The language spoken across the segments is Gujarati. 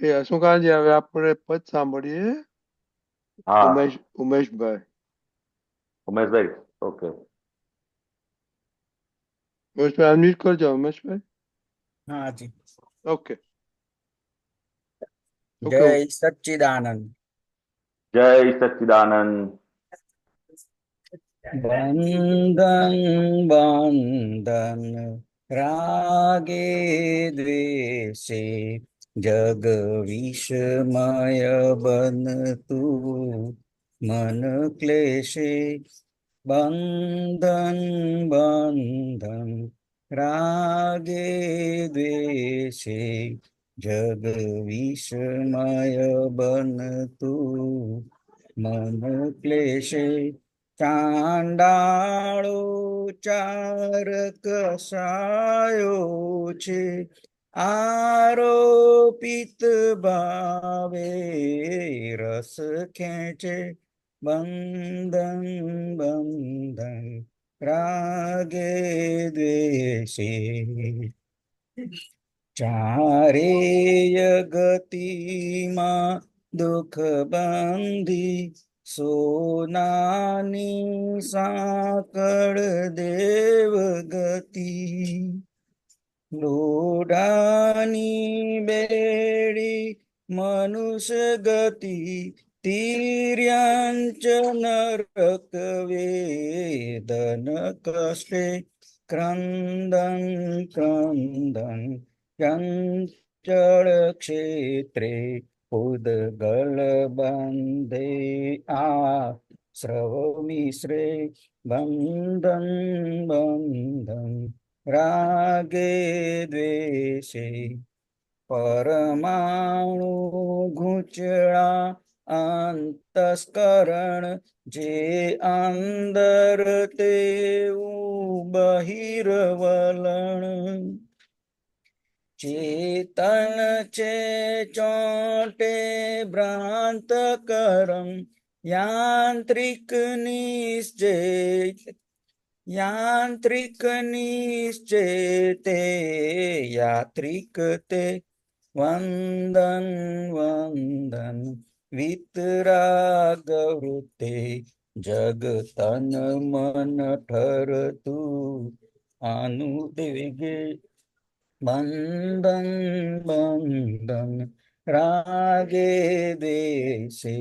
એ અશોકાજી, હવે આપણે પદ સાંભળીએ. હા, ઉમેશભાઈ. ઉમેશભાઈ. ઓકે. ઉમેશભાઈ અનમ્યુટ કરજો, ઉમેશભાઈ. हाँ जी। ઓકે. ઓકે. जय सच्चिदानंद। જય સચ્ચિદાનંદ. बंधन बंधन रागे द्वेषे जग विषमय बन तू मन क्लेशे। बंधन बंधन रागे द्वेषे जग विषमय बन तू मन क्लेशे। ચાંડાળો ચાર કસાયો છે, આરોપિત ભાવે રસ ખેંચે। બંધન બંધન રાગે દ્વેષે ચારેય ગતિમાં દુઃખ બંધી સોનાની સાંકળ દેવ ગતિ। લોઢાની બેડી મનુષ્ય ગતિ તિર્યંચ નરક વેદન કષ્ટે। ક્રંદન ક્રંદન ચંચળ ક્ષેત્રે ઉદગલ બંધે આ સ્રવ મિશ્રે। બંધન બંધન રાગે દ્વેષે પરમાણુ ગૂંચળા અંતસ્કરણ જે અંદર તેવું બહિર્વલણ। ચેતન છે ચોટે ભ્રાંત કરમ યાંત્રિક નિશ્ચય યાંત્રિક નિશ્ચય તે યાત્રિક તે। વંદન વંદન વિતરાગ વૃત્તે જગ તન મન ઠરતું અનુદેગે। બંધન બંધન રાગે દ્વેષે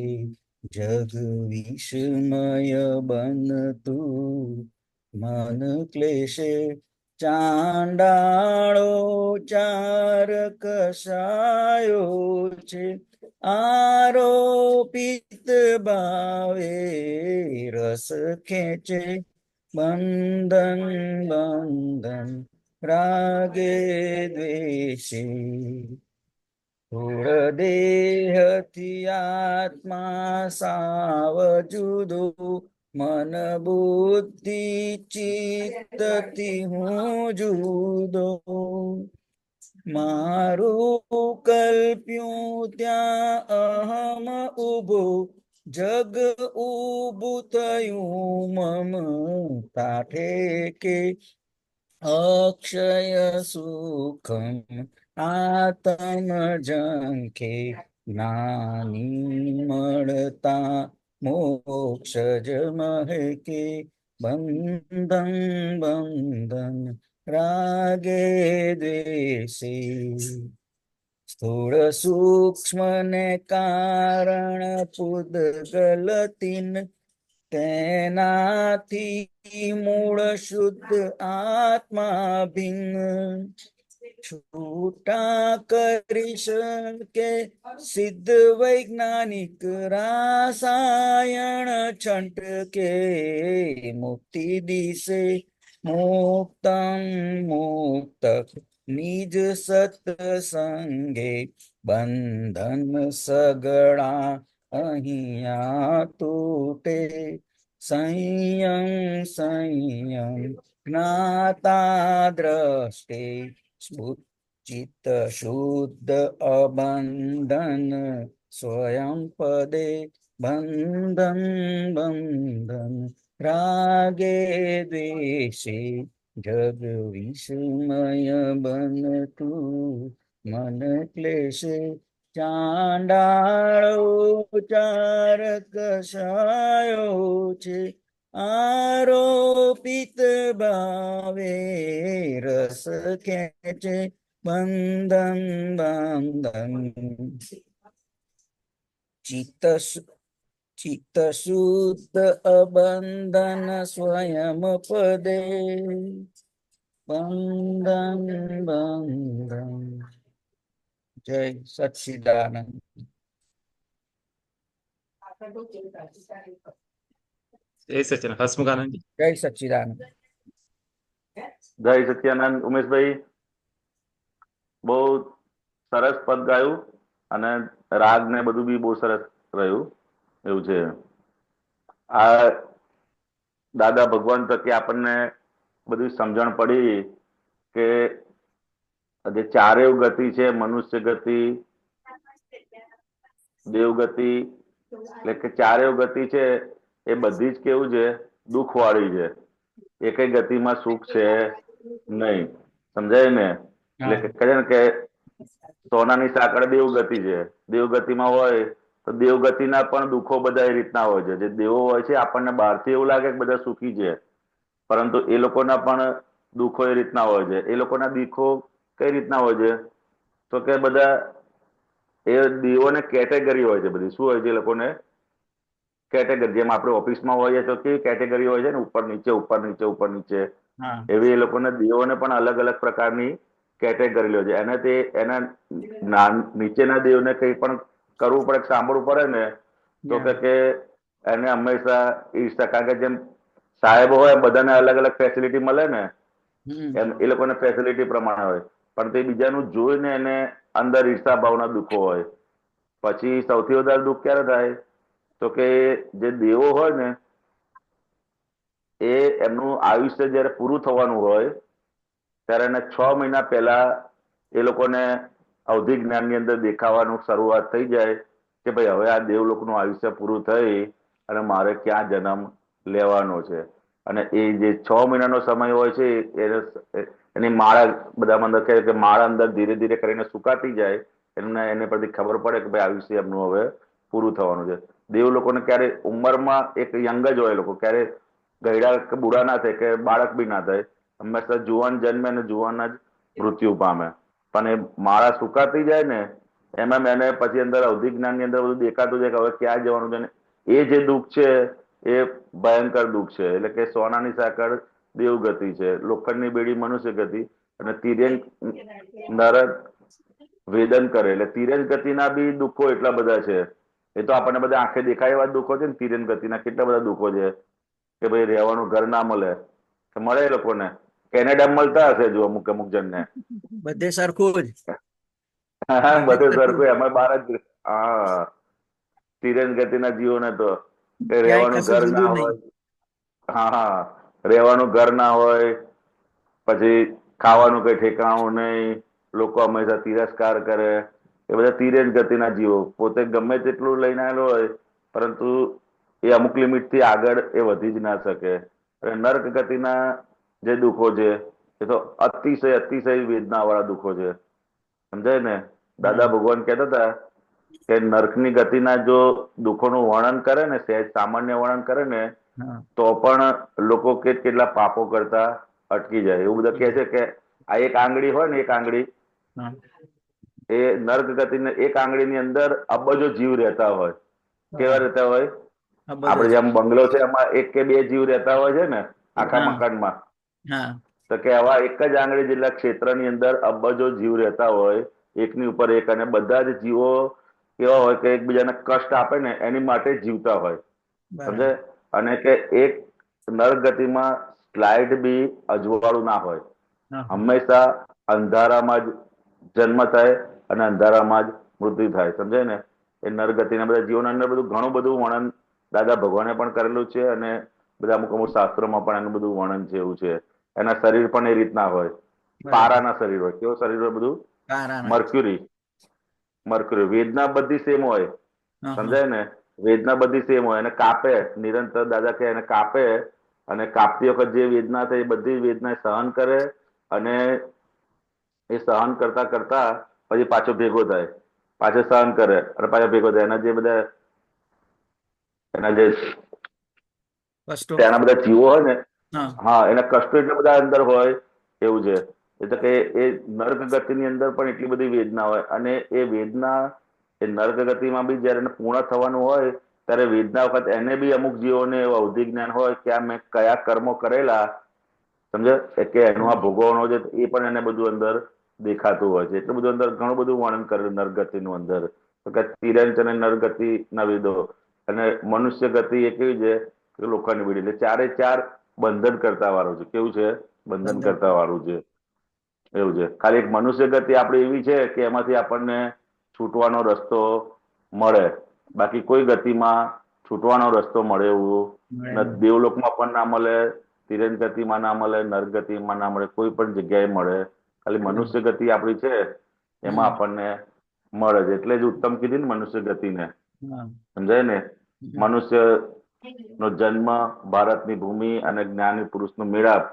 જગ વિષમય બનતું મન ક્લેશે। ચાંડાળો ચાર કસાયો છે, આરોપિત ભાવે રસ ખેંચે। બંધન બંધન રાગે દ્વેષે સ્થૂળ દેહથી આત્મા સાવ જુદો મન બુદ્ધિ ચિત્તથી હું જુદો। મારું કલ્પ્યું ત્યાં અહમ ઉભો જગ ઉભું થયું મમતા ઠેકે। અક્ષય સુખમ આત્મ ઝંખે જ્ઞાની મળતા મોક્ષ જ મહેકે। બંધન બંધન રાગે દ્વેષે સ્થૂળ સૂક્ષ્મ ને કારણ પૂદગલ તીન તેનાથી મૂળ શુદ્ધ આત્મા ભિન્ન। છૂટા કરી શકે સિદ્ધ વૈજ્ઞાનિક રાસાયણ છંટકે મુક્તિ દિશે। મુક્તમ મુક્ત નિજ સત્સંગે બંધન સગળા અહીંયા તૂટે। સંયમ સંયમ જ્ઞાતા દ્રષ્ટે ચિત્ત શુદ્ધ અબંધન સ્વયં પદે। બંધન બંધન રાગે દ્વેષે જગ વિસ્મય બનતું મન ક્લેશે। ચાંડાળો ચાર કસાયો છે, આરોપિત ભાવે રસ ખેંચે, બંધન બંધન. ચિત્ત શુદ્ધ અબંધન સ્વયં પદે, બંધન બંધન. જય સચ્ચિદાનંદ. જય સચિન હસમુખાનંદ. જય સચ્ચિદાનંદ. જય સત્યાનંદ. ઉમેશભાઈ બહુ સરસ પદ ગાયું અને રાગ ને બધું બી બહુ સરસ રહ્યું એવું છે. આ દાદા ભગવાન પ્રત્યે આપણને બધી સમજણ પડી કે જે ચારેય ગતિ છે, મનુષ્ય ગતિ, દેવગતિ, એટલે કે ચારેય ગતિ છે એ બધી જ કેવું છે, દુઃખ વાળી છે. એકેય ગતિમાં સુખ છે નહીં. સમજાય ને? એટલે કે કહે ને કે સોનાની સાંકળ દેવગતિ છે. દેવગતિમાં હોય તો દેવગતિના પણ દુઃખો બધા એ રીતના હોય છે. જે દેવો હોય છે આપણને બહારથી એવું લાગે કે બધા સુખી છે, પરંતુ એ લોકોના પણ દુઃખો એ રીતના હોય છે. એ લોકોના દુઃખો કઈ રીતના હોય છે? તો કે બધા એ દેવોને કેટેગરી હોય છે બધી. શું હોય છે? એ લોકોને કેટેગરી. જેમ આપણે ઓફિસમાં હોઈએ તો કેવી કેટેગરી હોય છે ને, ઉપર નીચે ઉપર નીચે ઉપર નીચે, એવી એ લોકોને દેવોને પણ અલગ અલગ પ્રકારની કેટેગરી હોય છે. એને તે એના નીચેના દેવને કંઈ પણ કરવું પડે, સાંભળવું પડે ને, તો કે એને હંમેશા ઈર્ષા. કારણ કે જેમ સાહેબ હોય બધાને અલગ અલગ ફેસિલિટી મળે ને, એમ એ લોકોને ફેસિલિટી પ્રમાણે હોય, પણ તે બીજાનું જોઈને એને અંદર ઈર્ષા ભાવના દુઃખો હોય. પછી સૌથી વધારે દુઃખ ક્યારે થાય? તો કે જે દેવો હોય ને એ એમનું આયુષ્ય જયારે પૂરું થવાનું હોય ત્યારે એને 6 મહિના પહેલા એ લોકોને અવધિ જ્ઞાનની અંદર દેખાવાનું શરૂઆત થઈ જાય કે ભાઈ હવે આ દેવ લોકોનું આયુષ્ય પૂરું થઈ અને મારે ક્યાં જન્મ લેવાનો છે. અને એ જે 6 મહિનાનો સમય હોય છે એની માળા બધા અંદર કહે કે માળા અંદર ધીરે ધીરે કરીને સુકાતી જાય, એને પરથી ખબર પડે કે ભાઈ આયુષ્ય એમનું હવે પૂરું થવાનું છે. દેવ લોકોને ક્યારે ઉંમરમાં એક યંગ જ હોય, લોકો ક્યારે ગયડા કે બુઢા ના થાય કે બાળક બી ના થાય, હંમેશા જુવાન જન્મે અને જુવાન જ મૃત્યુ પામે. પણ એ માળા સુકાતી જાય ને એમાં એને પછી અંદર અવધિ જ્ઞાન ની અંદર બધું દેખાતું જાય કે હવે ક્યાં જવાનું છે. ને એ જે દુઃખ છે એ ભયંકર દુઃખ છે. એટલે કે સોનાની સાંકળ દેવગતિ છે, લોખંડની બેડી મનુષ્ય ગતિ, અને તિર્યંક નરક વેદન કરે. એટલે તિર્યંક ગતિના બી દુઃખો એટલા બધા છે. એ તો આપણને બધા આંખે દેખાય એવા દુઃખો છે ને. તિર્યંક ગતિના કેટલા બધા દુઃખો છે કે ભાઈ રહેવાનું ઘર ના મળે. મળે એ લોકોને કેનેડા મળતા હશે જો અમુક અમુક જણને. બધે સરખું જ. બધે સરખું. એમાં બાર જ. હા, તિર્યંક ગતિના જીવોને તો રહેવાનું ઘર ના હોય. હા, રહેવાનું ઘર ના હોય, પછી ખાવાનું કઈ ઠેકાણું નહીં, લોકો હંમેશા તિરસ્કાર કરે. એ બધા તિર્યક ગતિના જીવો. પોતે ગમે તેટલું લઈને આવેલો હોય પરંતુ એ અમુક લિમિટ થી આગળ એ વધી જ ના શકે. અને નર્ક ગતિના જે દુઃખો છે એ તો અતિશય અતિશય વેદના વાળા દુઃખો છે. સમજાય ને? દાદા ભગવાન કહેતા હતા કે નર્કની ગતિના જો દુઃખોનું વર્ણન કરે ને, સહેજ સામાન્ય વર્ણન કરે ને, તો પણ લોકો કેટલા પાપો કરતા અટકી જાય. એવું બધા કહે છે કે આ એક આંગળી હોય ને, એક આંગળી, એ નર્ક ગતિને એક આંગળીની અંદર અબજો જીવ રહેતા હોય. કેવા રહેતા હોય? આપડે જેમ બંગલો છે એમાં 1 કે 2 જીવ રહેતા હોય છે ને આખા મકાનમાં, તો કે આવા એક જ આંગળી જેટલા ક્ષેત્રની અંદર અબજો જીવ રહેતા હોય, એકની ઉપર એક. અને બધા જ જીવો કેવા હોય કે એકબીજાને કષ્ટ આપે ને એની માટે જીવતા હોય. સમજે? અને કે એક નર્ક ગતિમાં સ્લાઇડ બી અજવાળું ના હોય. હંમેશા અંધારામાં જ જન્મ થાય અને અંધારામાં જ મૃત્યુ થાય. સમજાય ને? એ નરગતિના બધા જીવોના અંદર બધું ઘણું બધું વર્ણન દાદા ભગવાને પણ કરેલું છે. અને બધા અમુક અમુક શાસ્ત્રોમાં પણ એનું બધું વર્ણન છે એવું છે. એના શરીર પણ એ રીતના હોય, પારાના શરીર હોય. કેવો શરીર હોય? બધું મર્ક્યુરી. મર્ક્યુરી. વેદના બધી સેમ હોય. સમજાય ને? વેદના બધી સેમ હોય. એને કાપે નિરંતર. દાદા કે એને કાપે, અને કાપતી વખત જે વેદના થાય એ બધી વેદના સહન કરે, અને એ સહન કરતા કરતા પછી પાછો ભેગો થાય. પાછો સહન કરે અને પાછો ભેગો થાય. એના જે બધા એના જે કષ્ટો ત્યાંના બધા જીવો હોય ને, હા હા, એના કષ્ટો એટલા બધા અંદર હોય એવું છે. એટલે કે એ નર્ક ગતિની અંદર પણ એટલી બધી વેદના હોય, અને એ વેદના એ નર્ક ગતિમાં બી જયારે એને પૂર્ણ થવાનું હોય ત્યારે વેદના વખત એને બી અમુક જીવોને એવું અવધિ જ્ઞાન હોય કે આ મેં કયા કર્મો કરેલા, સમજે, કે એનું આ ભોગવવાનો છે, એ પણ એને બધું અંદર દેખાતું હોય છે. એટલું બધું અંદર ઘણું બધું વર્ણન કરેલું નરગતિનું અંદર. તો કે તિર્યંચ અને નરગતિ ના વિદો, અને મનુષ્ય ગતિ એ કેવી છે કે લોકોની બીડી. એટલે ચારે ચાર બંધન કરતા વાળું છે. કેવું છે? બંધન બંધન કરતા વાળું છે એવું છે. ખાલી એક મનુષ્ય ગતિ આપણી એવી છે કે એમાંથી આપણને છૂટવાનો રસ્તો મળે, બાકી કોઈ ગતિમાં છૂટવાનો રસ્તો મળે એવું મળે નથી. નહીં. દેવલોકમાં પણ ના મળે, તિર્યંચ ગતિમાં ના મળે, નર્ક ગતિમાં ના મળે, કોઈ પણ જગ્યાએ મળે. ખાલી મનુષ્ય ગતિ આપણી છે એમાં આપણને મળે છે. એટલે જ ઉત્તમ કીધી ને મનુષ્ય ગતિને, હા સમજાય ને. મનુષ્ય નો જન્મ, ભારતની ભૂમિ અને જ્ઞાની પુરુષનો મેળાપ,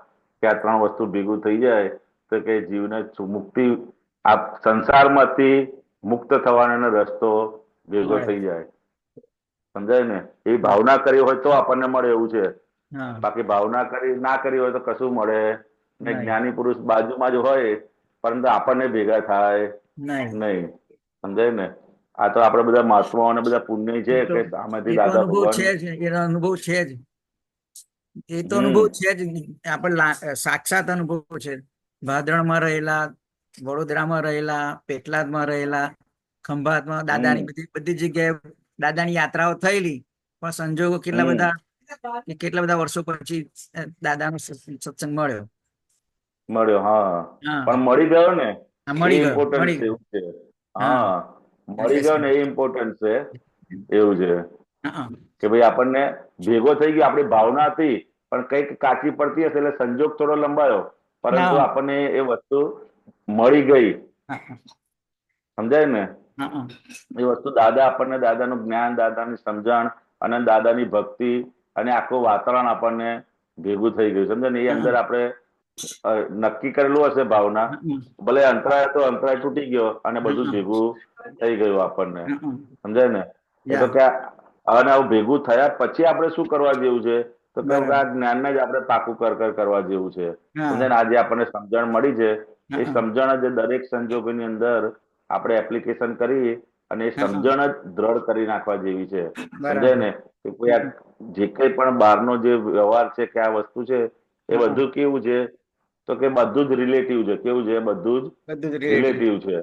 કે આ ત્રણ વસ્તુ ભેગું થઈ જાય તો કે જીવને મુક્તિ, આ સંસારમાંથી મુક્ત થવાનો રસ્તો ભેગો મળે થઈ જાય. સમજાય ને. એ ભાવના કરી હોય તો આપણને મળે એવું છે. હા બાકી ભાવના ના કરી હોય તો કશું મળે ને. નહીં જ્ઞાની પુરુષ બાજુમાં જ હોય પરંતુ આપણને ભેગા થાય નહીં. નહીં. સમજાય ને. આ તો આપડે બધા મહાત્માઓ અને બધા પુણ્ય છે એ તો કે સામેથી એ તો દાદા અનુભવ ભગવાન. છે જ, એનો અનુભવ છે જ. એ તો હમ અનુભવ છે જ. આપણે સાક્ષાત અનુભવ છે. ભાદરણમાં રહેલા, વડોદરામાં રહેલા, પેટલાદમાં રહેલા, ખંભાતમાં દાદાની હમ બધી જગ્યાએ દાદાની યાત્રાઓ થયેલી, પણ સંજોગો હમ કેટલા બધા વર્ષો પછી દાદાનો સત્સંગ મળ્યો. મળ્યો. હા, હા પણ મળી ગયો ને હા, એ મળી ગયો ઇમ્પોર્ટન્ટ મળી છે. ગયો. એવું છે. હા હા, એટલે મળી ગયો ને એ ઇમ્પોર્ટન્ટ છે એવું છે. હા કે ભાઈ આપણને ભેગો થઈ ગયો, આપણી ભાવના હતી પણ કંઈક કાચી પડતી હશે એટલે સંજોગ થોડો લંબાયો, પરંતુ હા આપણને એ વસ્તુ મળી ગઈ. હા સમજાય ને. હા એ વસ્તુ દાદા આપણને, દાદાનું જ્ઞાન, દાદાની સમજણ અને દાદાની ભક્તિ અને આખું વાતાવરણ આપણને ભેગું થઈ ગયું. સમજે ને. એ હા અંદર આપણે નક્કી કરેલું હશે ભાવના, ભલે અંતરાય તો અંતરાય તૂટી ગયો અને બધું ભેગું થઈ ગયું આપણને. સમજાય ને. એ તો યા ક્યાં, અને આવું ભેગું થયા પછી આપણે શું કરવા જેવું છે તો કે બરાબર. આ જ્ઞાનને જ આપણે પાકું કરવા જેવું છે. હા સમજાય ને. આજે આપણને સમજણ મળી છે, એ હા સમજણ જ દરેક સંજોગોની અંદર આપણે એપ્લિકેશન કરી અને એ હા સમજણ જ દ્રઢ કરી નાખવા જેવી છે. સમજાય બરાબર. ને. કે કોઈ આ જે કઈ પણ બહારનો જે વ્યવહાર છે કે આ વસ્તુ છે એ હા બધું કેવું છે તો કે બધું જ રિલેટિવ છે. કેવું છે? બધું બધું જ જ રિલેટિવ. રિલેટિવ છે.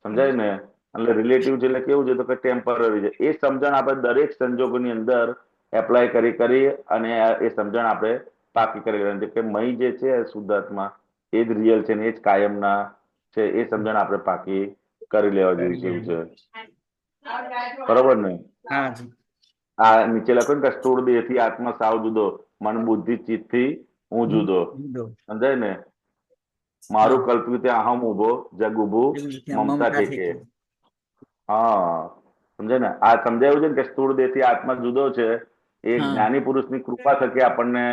સમજાય ને. એટલે રિલેટિવ છે એટલે કેવું છે તો કે ટેમ્પરરી છે. એ સમજણ આપણે દરેક સંજોગોની અંદર એપ્લાય કરી અને એ સમજણ આપણે પાકી કરી કે મહી જે છે શુદ્ધાત્મા એ જ રિયલ છે ને એ જ કાયમના છે. એ સમજણ આપણે પાકી કરી લેવા જેવી છે એવું છે. બરોબર ને. હા જી. આ નીચે લખ્યું ને કે સ્થૂળ દેહ થી આત્મા સાવ જુદો, મન બુદ્ધિ ચિત્ત થી હું જુદો. સમજાય ને. હા મારું કલ્પ્યું ત્યાં અહમ ઉભો, જગ ઉભું એવું છે. મમતા મમતા ઠેકે. ઠેકે. હા, સમજાય ને. આ સમજાયું છે ને કે સ્થૂળ દેહ થી આત્મા જુદો છે. એ હા જ્ઞાની પુરુષની કૃપા થકી આપણને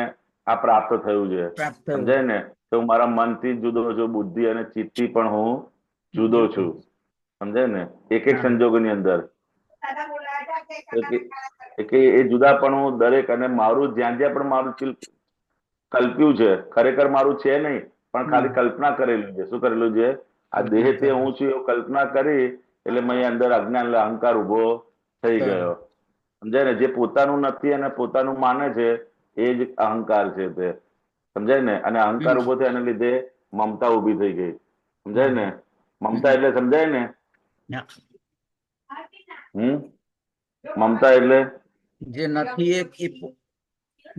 આ પ્રાપ્ત થયું છે. પ્રાપ્ત થયું. સમજાય ને. તો હું મારા મનથી જ જુદો છું, બુદ્ધિ અને ચિત્તથી પણ હું જુદો છું. સમજાય ને. એક એક હા સંજોગોની અંદર કે એ જુદાપણું દરેક, અને મારું જ્યાં જ્યાં પણ મારું કલ્પ્યું છે, ખરેખર મારું છે નહીં, પણ ખાલી કલ્પના કરેલું છે. શું કરેલું છે? આ દેહ તે હું છું એવું કલ્પના કરી એટલે મેં અંદર અજ્ઞાન અહંકાર ઉભો થઈ ગયો. સમજાય ને. જે પોતાનું નથી અને પોતાનું માને છે એ જ અહંકાર છે તે. સમજાય ને. અને અહંકાર ઉભો થયો એને લીધે મમતા ઉભી થઈ ગઈ. સમજાય ને. મમતા એટલે સમજાય ને. મમતા એટલે જે નથી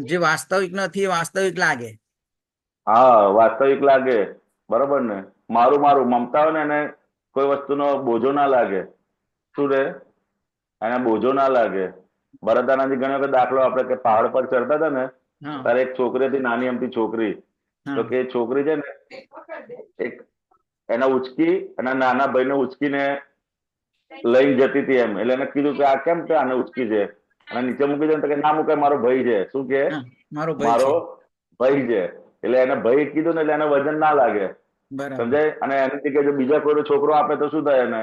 જે વાસ્તવિક નથી એ વાસ્તવિક લાગે. હા, વાસ્તવિક લાગે. બરોબર ને. મારું મારું મમતા હોય ને એને કોઈ વસ્તુનો બોજો ના લાગે. શું રે? એને બોજો ના લાગે. ભરતાનાથી ઘણી વખત દાખલો આપણે કે પહાડ પર ચડતા હતા ને હા ત્યારે એક છોકરી હતી, નાની અમથી છોકરી. તો હા કે છોકરી છે ને એક એને ઉચકી અને નાના ભાઈને ઉચકીને લઈને જતી હતી એમ. એટલે એને કીધું કે આ કેમ તે આને ઉચકી છે અને નીચે મૂકી દે તો કે ના મૂકે, મારો ભાઈ છે. શું કે? હા મારો ભાઈ મારો છે. ભાઈ છે. એટલે એને ભાઈ કીધું ને એટલે એને વજન ના લાગે. બરાબર. સમજાય. અને એની જગ્યાએ જો બીજા કોઈ છોકરો આપે તો શું થાય એને?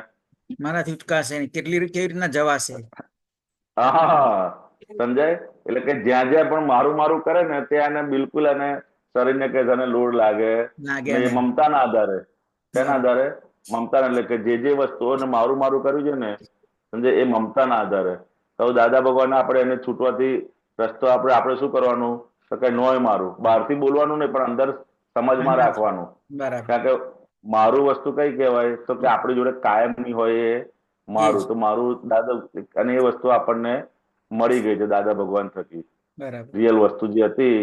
મારાથી ઉચકાશે નહીં. કેવી રીતના જવાશે? હા, સમજાય? એટલે કે જ્યાં જ્યાં પણ મારું મારું કરે ને ત્યાં એને બિલકુલ એને શરીરને કે તને લોડ લાગે લાગે ને એ નહીં. મમતાના આધારે, તેના બરાબર. આધારે મમતાના, એટલે કે જે વસ્તુઓને મારું મારું કર્યું છે ને, સમજે, એ મમતાના આધારે. તો દાદા ભગવાને આપણે એને છૂટવાથી રસ્તો આપણે શું કરવાનું? તો કે નોય મારું, બહારથી બોલવાનું નહીં પણ અંદર સમજમાં અંદર. રાખવાનું. બરાબર. કારણ કે મારું વસ્તુ કઈ કહેવાય? તો કે આપણી જોડે કાયમની હોય એ એ મારું. જ. તો મારું દાદા, અને એ વસ્તુ આપણને મળી ગઈ છે દાદા ભગવાન થકી. બરાબર. રિયલ વસ્તુ જે હતી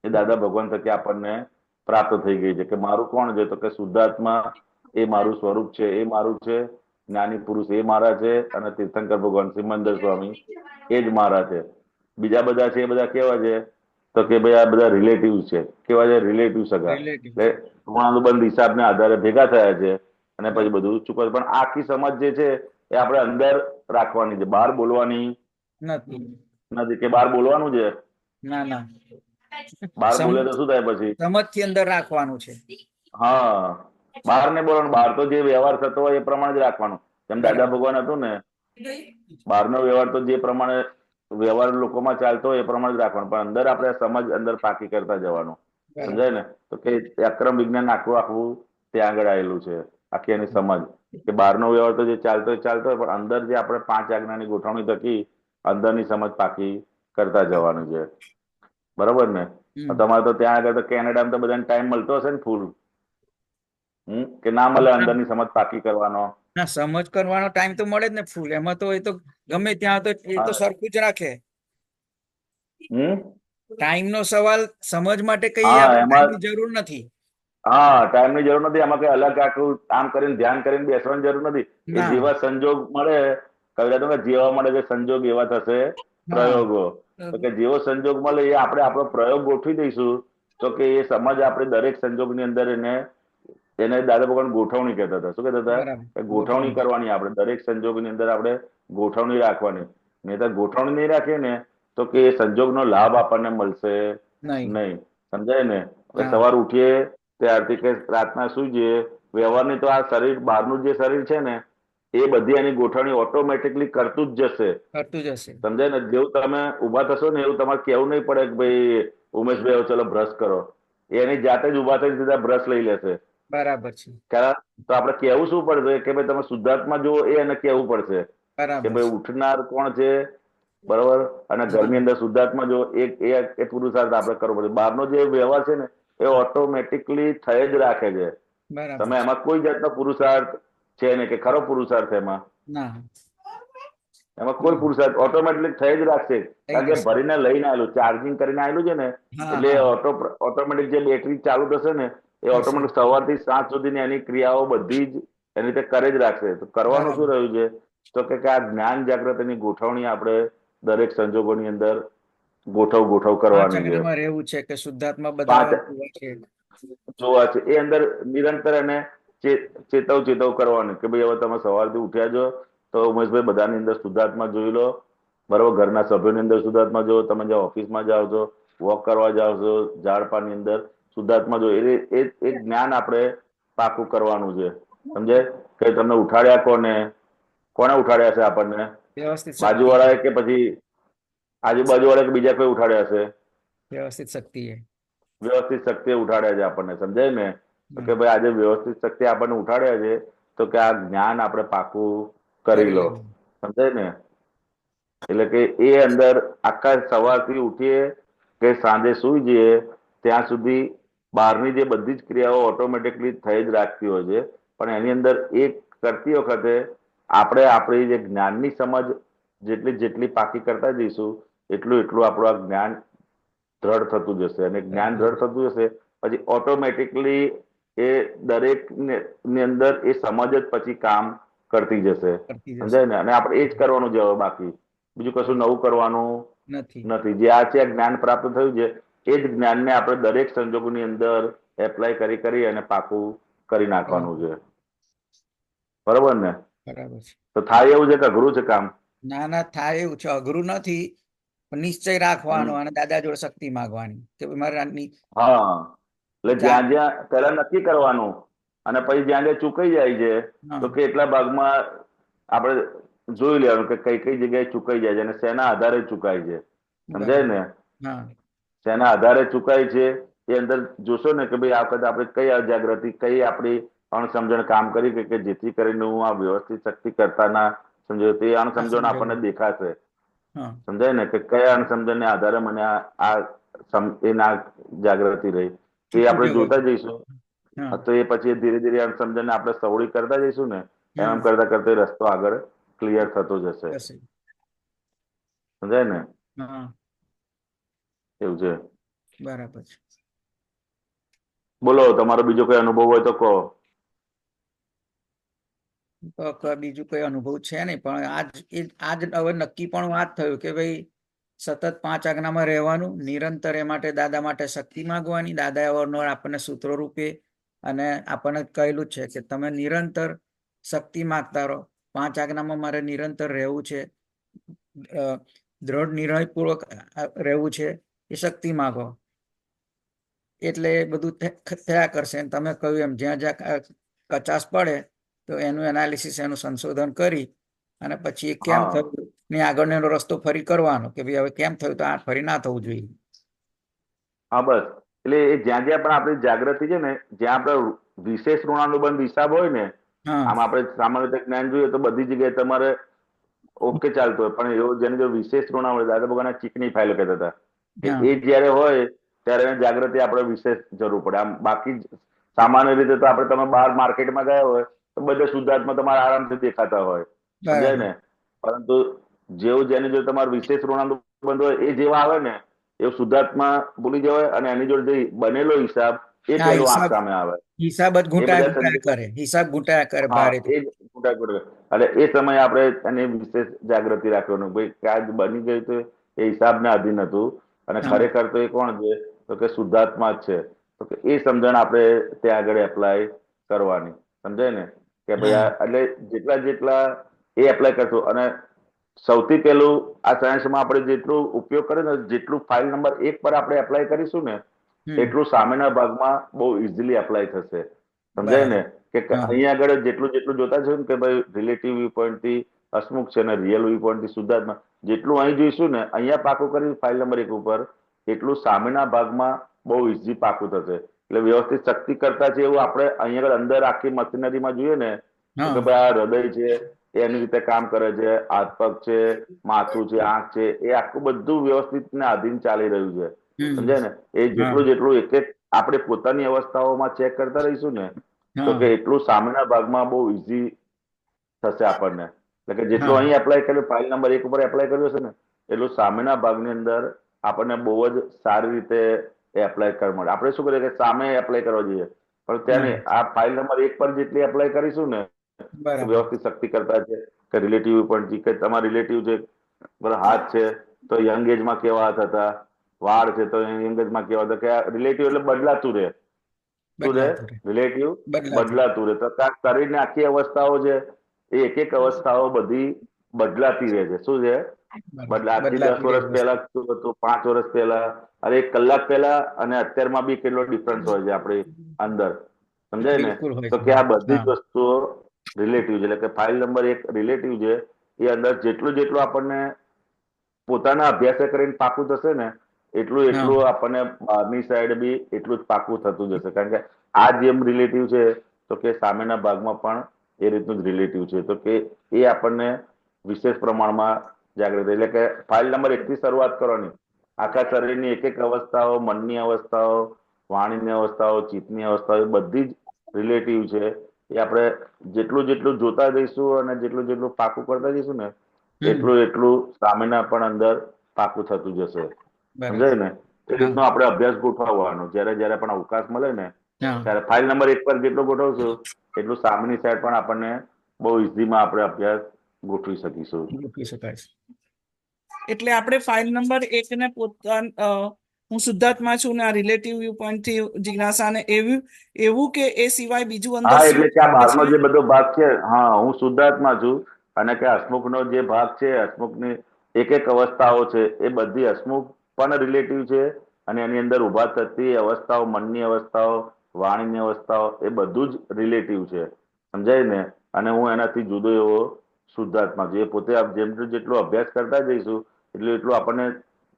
એ દાદા ભગવાન થકી આપણને પ્રાપ્ત થઈ ગઈ છે. કે મારું કોણ છે? તો કે શુદ્ધાત્મા, એ મારું સ્વરૂપ છે, એ મારું છે. જ્ઞાની પુરુષ એ મારા છે, અને તીર્થંકર ભગવાન સિમંદર સ્વામી એ જ મારા છે. બીજા બધા છે એ બધા કેવા છે? તો કે ભાઈ આ બધા રિલેટિવ છે. કેવા છે? રિલેટિવ સગા. રિલેટિવ. એટલે ગુણાનુબંધ હિસાબને આધારે ભેગા થયા છે અને પછી બરાબર. બધું ચૂકવે. પણ આખી સમજ જે છે એ આપણે અંદર રાખવાની છે, બહાર બોલવાની નથી. નથી. કે બહાર બોલવાનું છે? ના ના. બહાર બોલે તો સમજ શું થાય પછી? સમજથી અંદર રાખવાનું છે. હા, બહાર ને બોલવાનું. બહાર તો જે વ્યવહાર થતો હોય એ પ્રમાણે જ રાખવાનું. જેમ દાદા બરાબર. ભગવાન હતું ને, બહારનો વ્યવહાર તો જે પ્રમાણે વ્યવહાર લોકોમાં ચાલતો હોય એ પ્રમાણે જ રાખવાનું, પણ અંદર આપણે સમજ અંદર પાકી કરતા જવાનું. બરાબર. સમજાય ને? તો કે અક્રમ વિજ્ઞાન આખું આખું ત્યાં આગળ આવેલું છે, આખી એની સમજ. કે બહારનો વ્યવહાર તો જે ચાલતો હોય ચાલતો હોય, પણ અંદર જે આપણે 5 આજ્ઞાની ગોઠવણી થકી અંદરની સમજ પાકી કરતા જવાનું છે. બરોબર ને? હમ. તમારે તો ત્યાં આગળ તો કેનેડામાં તો બધાને ટાઈમ મળતો હશે ને ફૂલ? કે ના મળે અંદરની સમજ પાકી કરવાનો? ના, સમજ કરવાનો ટાઈમ તો મળે જ ને ફૂલ. એમાં તો એ તો ગમે ત્યાં તો એ તો હા. સરખું જ રાખે. હમ. ટાઈમ નો સવાલ, સમજ માટે કઈ હા, આપણે એમાં ટાઈમની જરૂર નથી. હા, ટાઈમની જરૂર નથી. આમાં કઈ અલગ આખું આમ કરીને ધ્યાન કરીને બેસવાની જરૂર નથી. એ ના. જેવા સંજોગ મળે, કવિતા તો કે જેવા મળે છે સંજોગ એવા થશે હા. પ્રયોગો. તો કે જેવો સંજોગ મળે એ આપણે આપણો પ્રયોગ ગોઠવી દઈશું, તો કે એ સમજ આપણે દરેક સંજોગની અંદર એને દાદા ભગવાન ગોઠવણી કહેતા હતા. શું કહેતા હતા? બરાબર. કે ગોઠવણી ગોઠવણી. કરવાની. આપણે દરેક સંજોગની અંદર આપણે ગોઠવણી રાખવાની. નહીં તો ગોઠવણી નહીં રાખીએ ને તો કે એ સંજોગનો લાભ આપણને મળશે નહીં. નહીં. સમજાય ને? હવે હા. સવાર ઉઠીએ ત્યારથી કે રાતના સુઈ જઈએ, વ્યવહારની તો આ શરીર, બહારનું જે શરીર છે ને, એ બધી એની ગોઠવણી ઓટોમેટિકલી કરતું જ જશે. કરતું જ હશે. સમજાય ને? જેવું તમે ઉભા થશો ને એવું તમારે કેવું નહીં પડે કે ભાઈ ઉમેશભાઈ ચલો બ્રશ કરો. એ એની જાતે જ ઉભા થઈને સીધા બ્રશ લઈ લેશે. બરાબર છે. કારણ તો આપણે કહેવું શું પડશે? કે ભાઈ તમે શુદ્ધાત્મા જુઓ, એ એને કહેવું પડશે કે બરાબર ભાઈ છે. ઉઠનાર કોણ છે. બરોબર? અને હા. ઘરની અંદર શુદ્ધાત્મા જો એ પુરુષાર્થ આપણે કરવો પડે. બહારનો જે વ્યવહાર છે ને એ ઓટોમેટિકલી થઈ જ રાખે છે. બરાબર તમે છે. એમાં કોઈ જાતનો પુરુષાર્થ છે ને કે ખરો પુરુષાર્થ એમાં ના. એમાં કોઈ પુરુષાર્થ ઓટોમેટિક થઈ જ રાખશે. થઈ કારણ કે જશે. ભરીને લઈને આવેલું, ચાર્જિંગ કરીને આવેલું છે ને, હા એટલે હા. ઓટોમેટિક જે બેટરી ચાલુ થશે ને એ થશે. ઓટોમેટિક સવારથી સાંજ સુધીની એની ક્રિયાઓ બધી જ એની રીતે કરે જ રાખશે. તો કરવાનું શું બરાબર. રહ્યું છે? તો કે આ જ્ઞાન જાગૃતિની ગોઠવણી આપણે દરેક સંજોગોની અંદર ગોઠવ 5 કરવાની છે. આજ્ઞામાં રહેવું છે કે શુદ્ધાત્મા 5 બધા જોવા છે. જોવા છે એ અંદર નિરંતર એને ચેતવ કરવાનું કે ભાઈ હવે તમે સવારથી ઉઠ્યા છો તો ઉમેશભાઈ બધાની અંદર શુદ્ધાત્મા જોઈ લો. બરોબર? ઘરના સભ્યોની અંદર શુદ્ધાત્મા જો, તમે જે ઓફિસમાં જાઓ છો, વોક કરવા જાઓ છો, ઝાડપાની અંદર શુદ્ધાત્મા જો, એ જ્ઞાન આપણે પાકું કરવાનું છે. સમજે? કે તમને ઉઠાડ્યા કોને ઉઠાડ્યા છે આપણને? વ્યવસ્થિત શક્તિ. બાજુવાળાએ કે પછી આજુબાજુવાળા કે બીજા કોઈ ઉઠાડ્યા છે? વ્યવસ્થિત શક્તિ એ. વ્યવસ્થિત શક્તિએ ઉઠાડ્યા છે આપણને. સમજાય ને? તો કે હા. ભાઈ આજે વ્યવસ્થિત શક્તિ આપણને ઉઠાડ્યા છે, તો કે આ જ્ઞાન આપણે પાકું કરી કરી લો. લેવું. સમજાય ને? એટલે કે એ અંદર આખા સવારથી ઉઠીએ કે સાંજે સુઈ જઈએ ત્યાં સુધી બહારની જે બધી જ ક્રિયાઓ ઓટોમેટિકલી થઈ જ રાખતી હોય છે, પણ એની અંદર એક કરતી વખતે આપણે આપણી જે જ્ઞાનની સમજ જેટલી જેટલી પાકી કરતા જઈશું એટલું એટલું આપણું આ જ્ઞાન દ્રઢ થતું જશે. અને જ્ઞાન દ્રઢ થતું જશે પછી ઓટોમેટિકલી એ દરેક ની અંદર એ સમજ જ પછી કામ કરતી જશે. કરતી જશે. સમજાય ને? અને આપણે એ જ કરવાનું છે હવે, બાકી બીજું કશું નવું કરવાનું નથી. નથી. જે આ છે જ્ઞાન પ્રાપ્ત થયું છે એ જ જ્ઞાનને આપણે દરેક સંજોગોની અંદર એપ્લાય કરી અને પાકું કરી નાખવાનું છે. બરોબર ને? બરાબર છે. તો થાય એવું છે કે અઘરું છે કામ? ના ના, થાય એવું છે. અઘરું નથી, પણ નિશ્ચય રાખવાનો અને દાદા જોડે શક્તિ માંગવાની કે ભાઈ મારે હા, એટલે જા. જ્યાં જ્યાં પહેલા નક્કી કરવાનું અને પછી જ્યાં જ્યાં ચૂકાઈ જાય છે હા. તો કેટલા ભાગમાં આપણે જોઈ લેવાનું કે કઈ કઈ જગ્યાએ ચૂકાઈ જાય છે અને શેના આધારે ચૂકાય છે, સમજાય બરાબર. ને? હા. શેના આધારે ચૂકાય છે એ અંદર જોશો ને કે ભાઈ આ વખતે આપણે કઈ અજાગૃતિ, કઈ આપણી અણસમજણ કામ કરી કે જેથી કરીને હું આ વ્યવસ્થિત શક્તિ કરતા ના સમજાયું, તે અણસમજણ આપણને સમજાયું. દેખાશે. હા. સમજાય ને કે કયા અણસમજણને આધારે મને એ ના જાગૃતિ રહી, તો એ ચૂકી આપણે જવાય. જોતા જઈશું. હા. તો એ પછી ધીરે ધીરે અણસમજણને આપણે સવળી કરતા જઈશું ને, એમ હા. એમ કરતા કરતા એ રસ્તો આગળ ક્લિયર થતો જશે. થશે. સમજાય ને? હા. એવું છે. બરાબર છે. બોલો, તમારો બીજો કોઈ અનુભવ હોય તો કહો. બીજું કોઈ અનુભવ છે નહીં, પણ આજ હવે નક્કી પણ વાત થયું કે ભાઈ સતત 5 આજ્ઞામાં રહેવાનું, નિરંતર એ માટે દાદા માટે શક્તિ માંગવાની. દાદા અવારનવાર આપણને સૂત્રો રૂપે અને આપણને કહેલું છે કે તમે નિરંતર શક્તિ માંગતા રહો. 5 આજ્ઞામાં મારે નિરંતર રહેવું છે, દ્રઢ નિર્ણયપૂર્વક રહેવું છે, એ શક્તિ માંગો એટલે બધું થયા કરશે. તમે કહ્યું એમ જ્યાં જ્યાં કચાશ પડે તો એનું એનાલિસિસ, એનું સંશોધન કરી અને પછી એ કેમ હા થયું ને આગળનો રસ્તો ફરી કરવાનો કે ભાઈ હવે કેમ થયું તો આ ફરી ના થવું જોઈએ. હા, બસ. એટલે એ જ્યાં જ્યાં પણ આપણી જાગૃતિ છે ને, જ્યાં આપણે વિશેષ ઋણાનુબંધ હિસાબ હોય ને, હા. આમ આપણે સામાન્ય રીતે જ્ઞાન જોઈએ તો બધી જગ્યાએ તમારે ઓકે ચાલતું હોય, પણ એવો જેને જો વિશેષ ઋણ હોય, દાદા ભગવાન ચીકણી ફાઇલો કહેતા હતા કે હા. એ જયારે હોય ત્યારે એને જાગૃતિ આપણે વિશેષ જરૂર પડે. આમ બાકી સામાન્ય રીતે તો આપણે, તમે બહાર માર્કેટમાં ગયા હોય તો બધે શુદ્ધાત્મા તમારે આરામથી દેખાતા હોય, સમજાય બરાબર. ને? પરંતુ જેવું જેની જોડે તમારું વિશેષ ઋણાનુબંધ હોય એ જેવા આવે ને, એવું શુદ્ધાત્મા ભૂલી જવાય અને એની જોડે જે બનેલો હિસાબ એ હા, પેલું આંખ સામે આવે. હિસાબ જ એ ઘૂંટાય બધા ઘૂંટાય કરે, હિસાબ ઘૂંટાયા કરે હા, ભારેથી. એ જ મોટા ગોળ. એટલે એ સમયે આપણે એની વિશેષ જાગૃતિ રાખવાનું, ભાઈ કે આજ બની ગયું તો એ હિસાબને આધીન હતું અને હા. ખરેખર તો એ કોણ છે? તો કે શુદ્ધાત્મા જ છે. તો કે એ સમજણ આપણે ત્યાં આગળ એપ્લાય કરવાની, સમજાય ને? કે ભાઈ હા. એટલે જેટલા જેટલા એ એપ્લાય કરશું. અને સૌથી પહેલું આ સાયન્સમાં આપણે જેટલું ઉપયોગ કરીએ ને, જેટલું ફાઇલ નંબર 1 પર આપણે એપ્લાય કરીશું ને, એટલું સામેના ભાગમાં બહુ ઇઝીલી એપ્લાય થશે, સમજાય ને? બરાબર. કે હા. અહીંયા આગળ જેટલું જેટલું જોતા છે ને કે ભાઈ રિલેટિવ વ્યૂ પોઈન્ટ થી હસમુખ છે ને રિયલ વ્યૂ પોઈન્ટ થી શુદ્ધાત્મા, જેટલું અહીં જોઈશું ને, અહીંયા પાકું કરી ફાઇલ નંબર 1 ઉપર, એટલું સામેના ભાગમાં બહુ ઇઝી પાકું થશે. એટલે વ્યવસ્થિત શક્તિ કરતા છે એવું આપણે અહીંયા આગળ અંદર આખી મશીનરીમાં જોઈએ ને, તો કે હા. ભાઈ આ હૃદય છે, એ એની રીતે કામ કરે છે, હાથ પગ છે, માથું છે, આંખ છે, એ આખું બધું વ્યવસ્થિત ને આધીન ચાલી રહ્યું છે, સમજાય ને? એ હા. જેટલું જેટલું એક એક આપણે પોતાની અવસ્થાઓમાં ચેક કરતા રહીશું ને, તો હા. કે એટલું સામેના ભાગમાં બહુ ઇઝી થશે આપણને. એટલે કે જેટલું હા. અહીં એપ્લાય કર્યું, ફાઇલ નંબર 1 ઉપર એપ્લાય કર્યું છે ને, એટલું સામેના ભાગની અંદર આપણને બહુ જ સારી રીતે એપ્લાય કરવા મળે. આપણે શું કરીએ કે સામે એપ્લાય કરવા જોઈએ, પણ ત્યાં હા. નહીં. આ ફાઇલ નંબર 1 પર જેટલી એપ્લાય કરીશું ને, તો બરાબર. વ્યવસ્થિત શક્તિ કરતા છે કે રિલેટિવ પણ છે, કે તમારા રિલેટિવ છે, બરાબર? હાથ છે તો યંગ એજમાં કેવા હાથ હતા, વાળ છે તો યંગ એજમાં કેવા હતા, કે રિલેટિવ એટલે બદલાતું રહે. શું રહે? બદલાતું રહે. રિલેટિવ બદલાતું રહે. બદલાતું રહે. તો શરીરની આખી અવસ્થાઓ છે, એ એક એક અવસ્થાઓ બધી બદલાતી રહે છે. શું છે? આજથી 10 બદલાતી રહે વર્ષ વસ્તુ. પહેલા શું હતું, 5 વર્ષ પહેલા, અરે 1 કલાક પહેલા અને અત્યારમાં બી કેટલો ડિફરન્સ હોય છે આપણી અંદર, સમજાય ને? બિલકુલ હોય તો છે. કે આ બધી હા. જ વસ્તુઓ રિલેટિવ છે. એટલે કે ફાઇલ નંબર 1 રિલેટિવ છે, એ અંદર જેટલું જેટલું આપણને પોતાના અભ્યાસ કરીને પાકું થશે ને, એટલું હા. એટલું આપણને બહારની સાઈડ બી એટલું જ પાકું થતું જશે. કારણ કે આ જેમ રિલેટિવ છે, તો કે સામેના ભાગમાં પણ એ રીતનું જ રિલેટિવ છે. તો કે એ આપણને વિશેષ પ્રમાણમાં જાગૃત, એટલે કે ફાઇલ નંબર 1 થી શરૂઆત કરવાની. આખા શરીરની એક એક અવસ્થાઓ, મનની અવસ્થાઓ, વાણીની અવસ્થાઓ, ચિત્તની અવસ્થાઓ, એ બધી જ રિલેટિવ છે. એ આપણે જેટલું જેટલું જોતા જઈશું અને જેટલું જેટલું પાકું કરતા જઈશું ને, હમ. એટલું એટલું સામેના પણ અંદર પાકું થતું જશે, સમજાય બરાબર. ને? એ હા. રીતનો આપણે અભ્યાસ ગોઠવવાનો. જયારે જયારે પણ અવકાશ મળે ને, હા. ત્યારે ફાઇલ નંબર 1 પર જેટલું ગોઠવશું, એટલું સામેની સાઈડ પણ આપણને બહુ ઇઝીમાં આપણે અભ્યાસ ગોઠવી શકીશું. મૂકી શકાય છે. એટલે આપણે ફાઇલ નંબર 1 ને હું શુદ્ધાત્મા છું ને આ રિલેટિવ વ્યૂ પોઈન્ટ થી જિજ્ઞાસા ને એવું એવું કે એ સિવાય બીજું અંદર હા, શું એટલે કે આ આવે બહારનો છે? જે બધો ભાગ છે, હા, હું શુદ્ધાત્મા છું. અને કે હસમુખનો જે ભાગ છે, હસમુખની એક એક અવસ્થાઓ છે, એ બધી હસમુખ પણ રિલેટિવ છે. અને એની અંદર ઉભા થતી અવસ્થાઓ, મનની અવસ્થાઓ, વાણીની અવસ્થાઓ, એ બધું જ રિલેટિવ છે, સમજાય ને? અને હું એનાથી જુદો એવો શુદ્ધાત્મા જે પોતે જેટલો અભ્યાસ કરતા જઈશું એટલું આપણને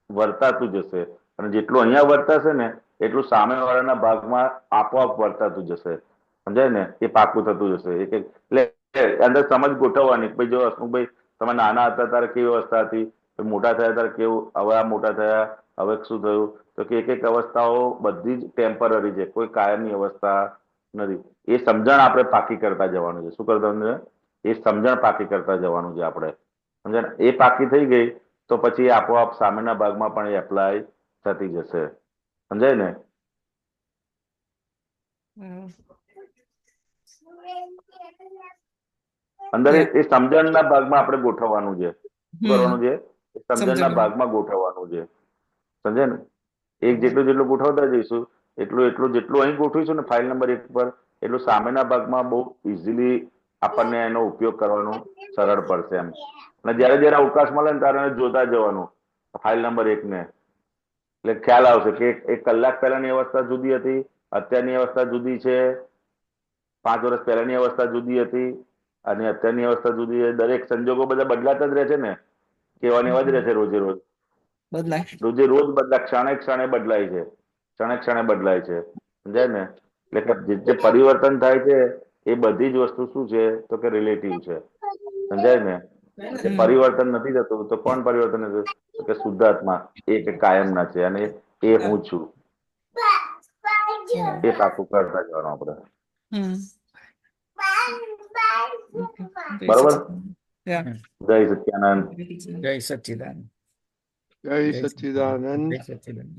વર્તાતું જશે, અને જેટલું અહીંયા વર્તાશે ને એટલું સામેવાળાના ભાગમાં આપોઆપ વર્તાતું જશે. સમજાય ને? એ પાકું થતું જશે. એટલે અંદર સમજ ગોઠવવાની. ભાઈ જો હસમુખભાઈ તમે નાના હતા ત્યારે કેવી અવસ્થા હતી, મોટા થયા ત્યારે કેવું, હવે આ મોટા થયા હવે શું થયું, તો કે એક અવસ્થાઓ બધી જ ટેમ્પરરી છે, કોઈ કાયમની અવસ્થા નથી. એ સમજણ આપણે પાકી કરતા જવાનું છે. શું કરતા છે? એ સમજણ પાકી કરતા જવાનું છે આપણે. સમજણ? એ પાકી થઈ ગઈ તો પછી આપોઆપ સામેના ભાગમાં પણ એ એપ્લાય થતી જશે. સમજાય ને? અંદર એ સમજણના ભાગમાં આપણે ગોઠવવાનું છે. શું કરવાનું છે? એ સમજણના ભાગમાં ગોઠવવાનું છે. સમજે ને? એક જેટલું ગોઠવતા જઈશું એટલું જેટલું અહીં ગોઠવીશું ને ફાઇલ નંબર 1 પર, એટલું સામેના ભાગમાં બહુ ઇઝીલી આપણને એનો ઉપયોગ કરવાનું સરળ પડશે એમ. અને જયારે અવકાશ મળે ને ત્યારે જોતા જવાનું ફાઇલ નંબર 1 ને, એટલે ખ્યાલ આવશે કે એક કલાક પહેલાની અવસ્થા જુદી હતી, અત્યારની અવસ્થા જુદી છે, 5 વર્ષ પહેલાની અવસ્થા જુદી હતી અને અત્યારની અવસ્થા જુદી છે. દરેક સંજોગો બધા બદલાતા જ રહે છે ને, કહેવાની એવા જ રહે છે. રોજે રોજ બદલાય, ક્ષણે બદલાય છે, ક્ષણે બદલાય છે. સમજાય ને? એટલે જે પરિવર્તન થાય છે એ બધી જ વસ્તુ શું છે તો કે રિલેટિવ છે. સમજાય ને? પરિવર્તન નથી થતું તો કોણ પરિવર્તન નથી થતું? તો કે શુદ્ધાત્મા એ કે કાયમના છે, અને એ હું છું. એ પાકું કરતા જવાનું આપણે. બરોબર? જય સચ્ચિદાનંદ. જય સચ્ચિદાનંદ. જય સચ્ચિદાનંદ. જય સચ્ચિદાનંદ.